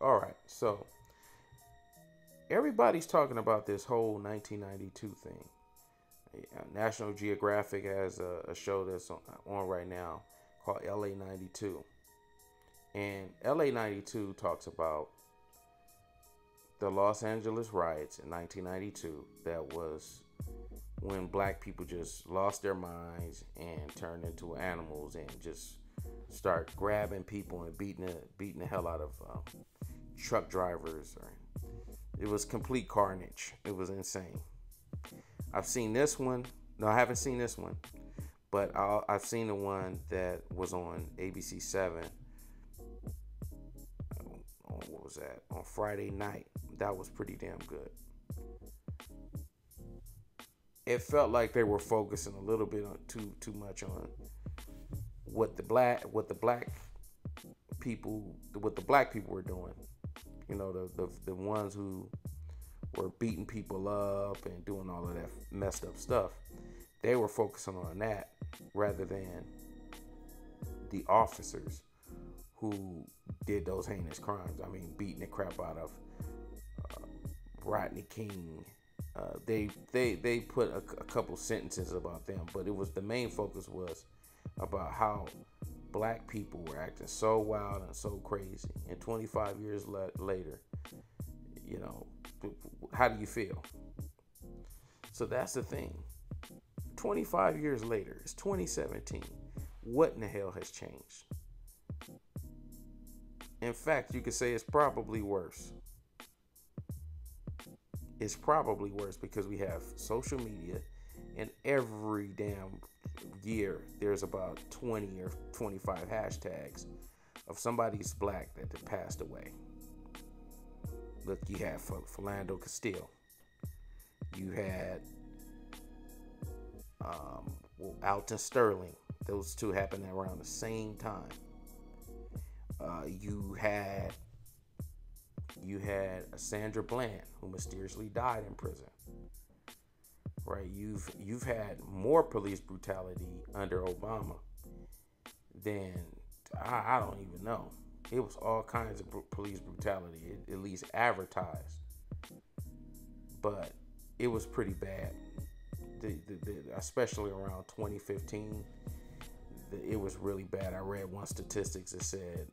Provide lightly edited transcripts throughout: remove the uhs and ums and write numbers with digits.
All right, so everybody's talking about this whole 1992 thing. National Geographic has a show that's on right now called LA 92. And LA 92 talks about the Los Angeles riots in 1992. That was when black people just lost their minds and turned into animals and just start grabbing people and beating the hell out of truck drivers. It was complete carnage. It was insane. I've seen this one. No, I haven't seen this one, but I've seen the one that was on ABC 7. What was that? On Friday night. That was pretty damn good. It felt like they were focusing a little bit on too much on what the black people were doing. You know, the ones who were beating people up and doing all of that messed up stuff. They were focusing on that rather than the officers who did those heinous crimes. I mean, beating the crap out of Rodney King. They put a couple sentences about them, but the main focus was about how black people were acting so wild and so crazy. And 25 years later, you know, how do you feel? So that's the thing. 25 years later, it's 2017. What in the hell has changed? In fact, you could say it's probably worse. It's probably worse because we have social media, and every damn year there's about 20 or 25 hashtags of somebody's black that passed away. Look, you had Philando Castile. You had Alton Sterling. Those two happened around the same time. You had Sandra Bland, who mysteriously died in prison. Right? You've had more police brutality under Obama than I don't even know. It was all kinds of police brutality, at least advertised, but it was pretty bad. Especially around 2015, it was really bad. I read one statistics that said,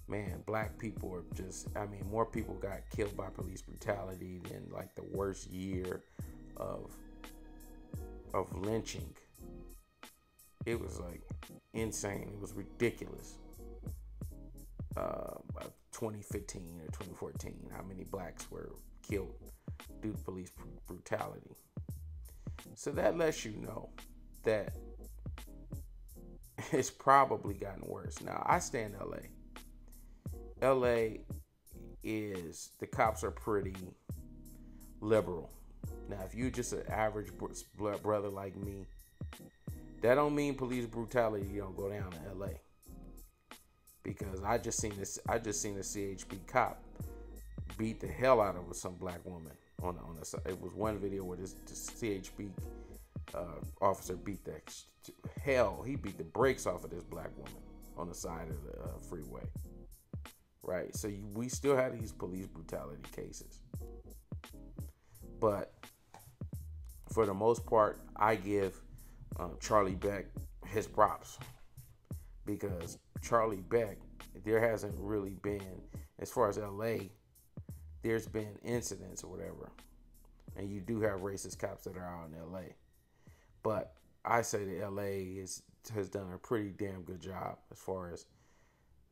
man, black people are more people got killed by police brutality than like the worst year of lynching. It was like insane. It was ridiculous. 2015 or 2014, how many blacks were killed due to police brutality. So that lets you know that it's probably gotten worse. Now, I stay in LA. LA the cops are pretty liberal. Now, if you're just an average brother like me, that don't mean police brutality don't go down in LA. Because I just seen a CHP cop beat the hell out of some black woman on the side. It was one video where this CHP officer beat the brakes off of this black woman on the side of the freeway. Right, so we still have these police brutality cases, but for the most part, I give Charlie Beck his props, because Charlie Beck, there hasn't really been, as far as LA, there's been incidents or whatever, and you do have racist cops that are out in LA, but I say that LA has done a pretty damn good job as far as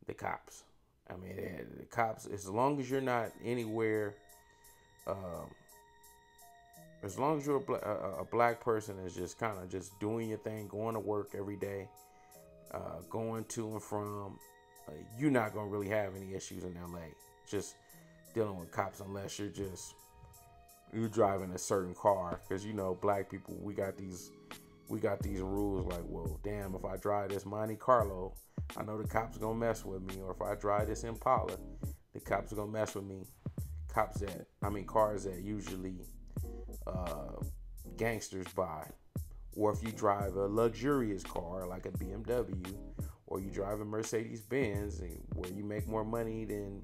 the cops. I mean, the cops, as long as you're not anywhere, as long as you're a black person that's just kind of just doing your thing, going to work every day, going to and from, you're not going to really have any issues in LA. Just dealing with cops, unless you're driving a certain car. Because, you know, black people, we got these rules like, well, damn, if I drive this Monte Carlo, I know the cops are going to mess with me. Or if I drive this Impala, the cops are going to mess with me. Cars that usually gangsters buy. Or if you drive a luxurious car like a BMW, or you drive a Mercedes Benz, where you make more money than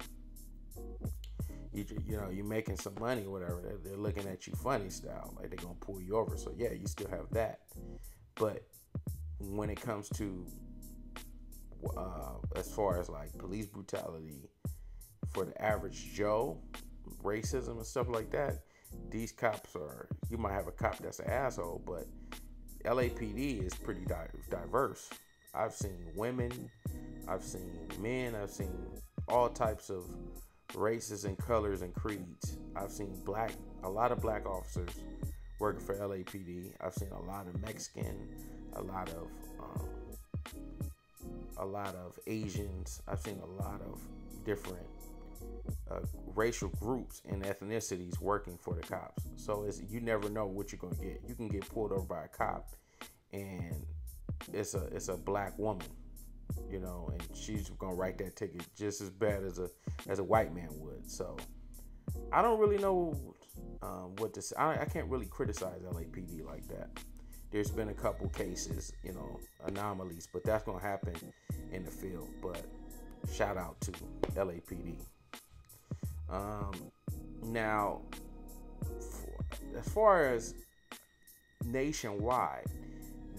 you know, you're making some money or whatever. They're looking at you funny style, like they're gonna pull you over. So yeah, you still have that. But when it comes to as far as like police brutality for the average Joe, racism and stuff like that, these cops are. You might have a cop that's an asshole, but LAPD is pretty diverse. I've seen women, I've seen men, I've seen all types of races and colors and creeds. I've seen a lot of black officers working for LAPD. I've seen a lot of Mexican, a lot of Asians. I've seen a lot of different racial groups and ethnicities working for the cops. So you never know what you're gonna get. You can get pulled over by a cop, and it's a black woman, you know, and she's gonna write that ticket just as bad as a white man would. So I don't really know what to say. I can't really criticize LAPD like that. There's been a couple cases, you know, anomalies, but that's gonna happen in the field. But shout out to LAPD. Now, as far as nationwide,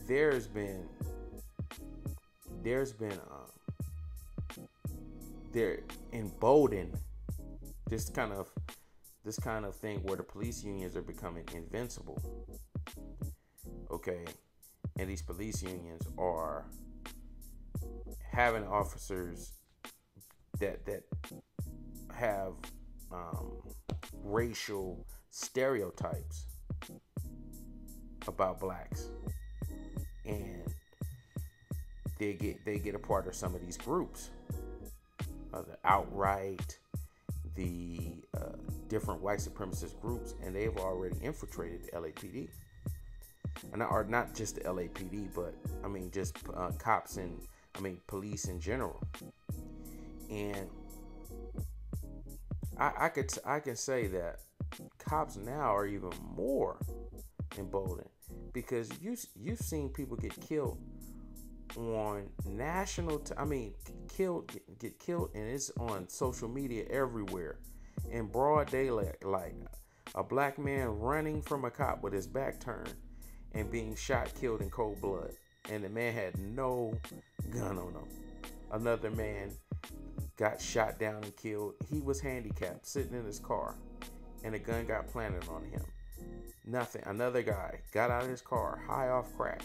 there's been they're emboldened this kind of thing where the police unions are becoming invincible. Okay, and these police unions are having officers that have racial stereotypes about blacks, and they get a part of some of these groups, the outright, the different white supremacist groups, and they've already infiltrated the LAPD, or not just the LAPD, but I mean just cops and police in general. And I can say that cops now are even more emboldened, because you've seen people get killed on national get killed, and it's on social media everywhere in broad daylight, like a black man running from a cop with his back turned and being shot, killed in cold blood, and the man had no gun on him. Another man got shot down and killed. He was handicapped, sitting in his car, and a gun got planted on him. Nothing. Another guy got out of his car, high off crack.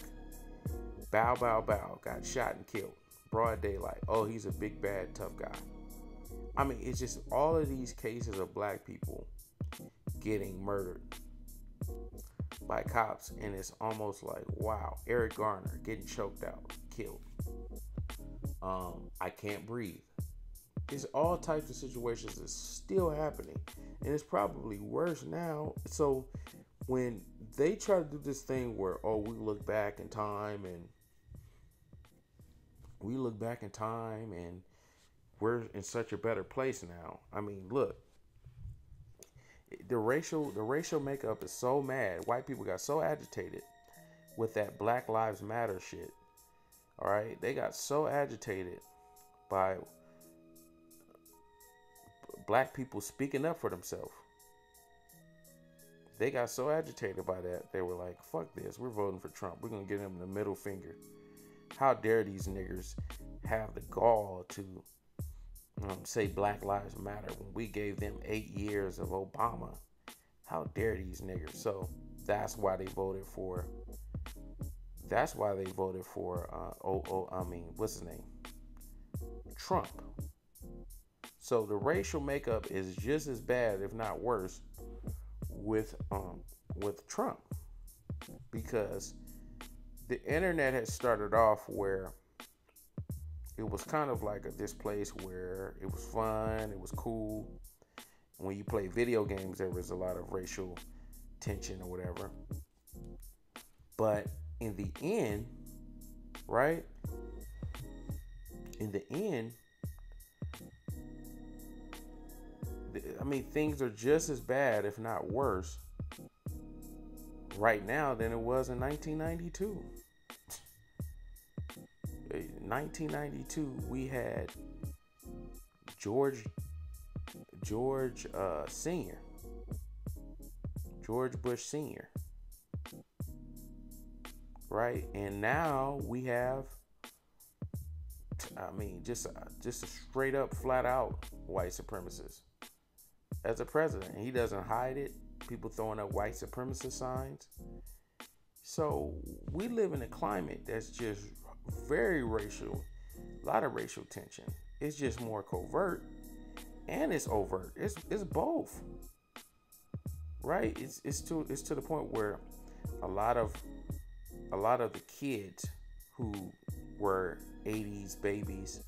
Bow, got shot and killed. Broad daylight. Oh, he's a big, bad, tough guy. I mean, it's just all of these cases of black people getting murdered by cops, and it's almost like, wow, Eric Garner getting choked out, killed. I can't breathe. It's all types of situations that's still happening, and it's probably worse now. So when they try to do this thing where, oh, we look back in time and we're in such a better place now. I mean, look, the racial makeup is so mad. White people got so agitated with that Black Lives Matter shit. All right, they got so agitated by black people speaking up for themselves. They got so agitated by that, they were like, fuck this, we're voting for Trump. We're going to give him the middle finger. How dare these niggers have the gall to say Black Lives Matter when we gave them 8 years of Obama? How dare these niggers? So that's why they voted for what's his name? Trump. So the racial makeup is just as bad, if not worse, with Trump, because the internet had started off where it was kind of like this place where it was fun, it was cool. When you play video games, there was a lot of racial tension or whatever. But in the end, right? In the end, I mean, things are just as bad, if not worse, right now than it was in 1992. In 1992, we had George Senior, George Bush Senior, right? And now we have, I mean, just a straight up, flat out white supremacist as a president. He doesn't hide it. People throwing up white supremacist signs. So we live in a climate that's just very racial, a lot of racial tension. It's just more covert and it's overt. It's both, right? It's to the point where a lot of the kids who were 80s babies,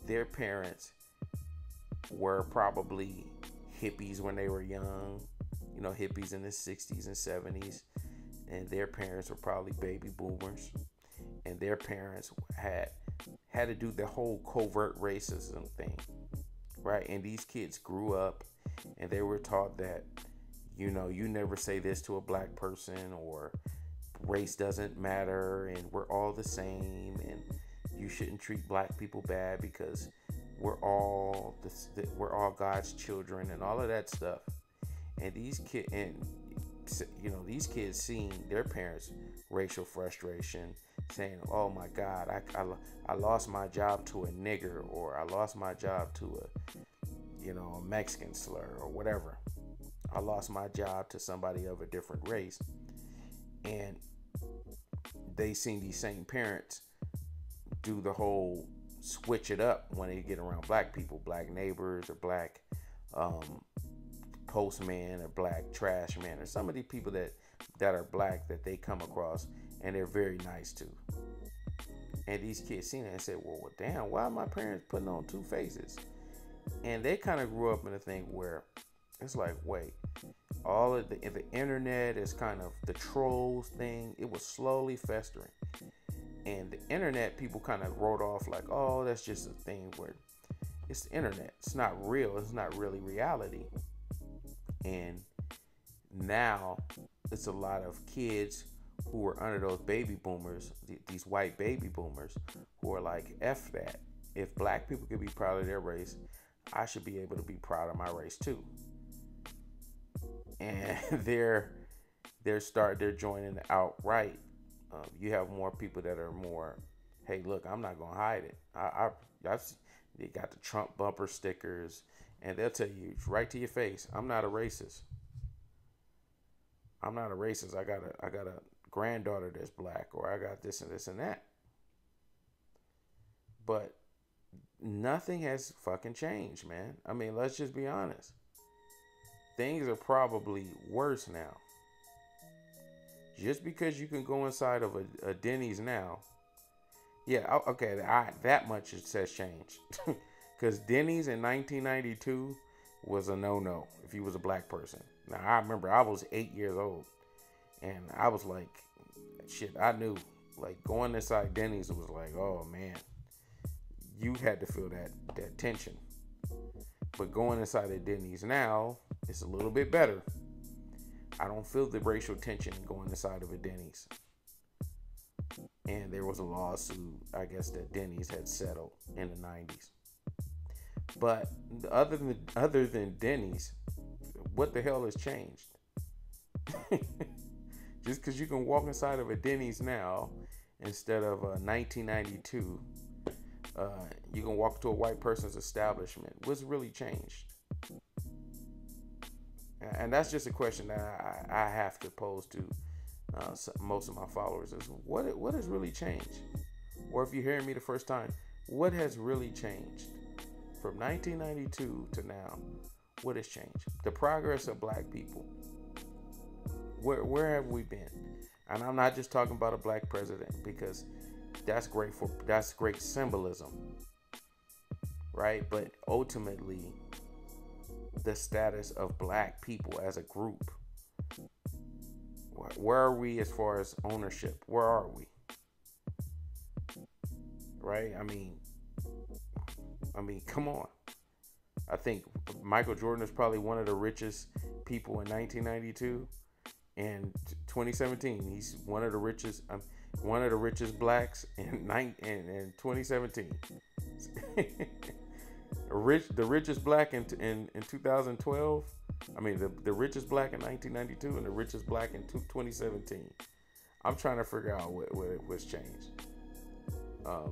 their parents were probably hippies when they were young, you know, hippies in the 60s and 70s, and their parents were probably baby boomers, and their parents had to do the whole covert racism thing, right? And these kids grew up and they were taught that, you know, you never say this to a black person, or race doesn't matter and we're all the same, and you shouldn't treat black people bad because we're all God's children and all of that stuff. And these kids seeing their parents' racial frustration, saying, "Oh my God, I lost my job to a nigger, or I lost my job to a Mexican slur, or whatever. I lost my job to somebody of a different race." And they seen these same parents do the whole switch it up when they get around black people, black neighbors, or black postman, or black trash man, or some of these people that are black that they come across and they're very nice to. And these kids seen it and said, well, damn, why are my parents putting on two faces? And they kind of grew up in a thing where it's like, wait, all of the internet is kind of the trolls thing. It was slowly festering. And the internet, people kind of wrote off like, oh, that's just a thing where it's the internet. It's not real. It's not really reality. And now it's a lot of kids who were under those baby boomers, these white baby boomers, who are like, F that. If black people could be proud of their race, I should be able to be proud of my race too. And they're joining outright. You have more people that are more, hey, look, I'm not gonna hide it. They got the Trump bumper stickers, and they'll tell you right to your face, I'm not a racist. I'm not a racist. I got a granddaughter that's black, or I got this and this and that. But nothing has fucking changed, man. I mean, let's just be honest. Things are probably worse now. Just because you can go inside of a Denny's now. Yeah, okay, that much has changed. Because Denny's in 1992 was a no-no if you was a black person. Now, I remember I was 8 years old. And I was like, shit, I knew. Like, going inside Denny's, it was like, oh, man. You had to feel that tension. But going inside of Denny's now, it's a little bit better. I don't feel the racial tension going inside of a Denny's. And there was a lawsuit, I guess, that Denny's had settled in the 90s. But other than Denny's, what the hell has changed? Just because you can walk inside of a Denny's now instead of 1992, you can walk to a white person's establishment. What's really changed? And that's just a question that I have to pose to most of my followers is what has really changed? Or if you're hearing me the first time, what has really changed? From 1992 to now, what has changed? The progress of black people. Where have we been? And I'm not just talking about a black president, because that's great symbolism, right? But ultimately, the status of black people as a group. Where are we as far as ownership? Where are we? Right? I mean, come on. I think Michael Jordan is probably one of the richest people in 1992. And 2017, he's one of the richest blacks in 2017. the richest black in 2012. I mean, the richest black in 1992 and the richest black in 2017. I'm trying to figure out what's changed.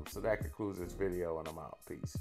So that concludes this video, and I'm out. Peace.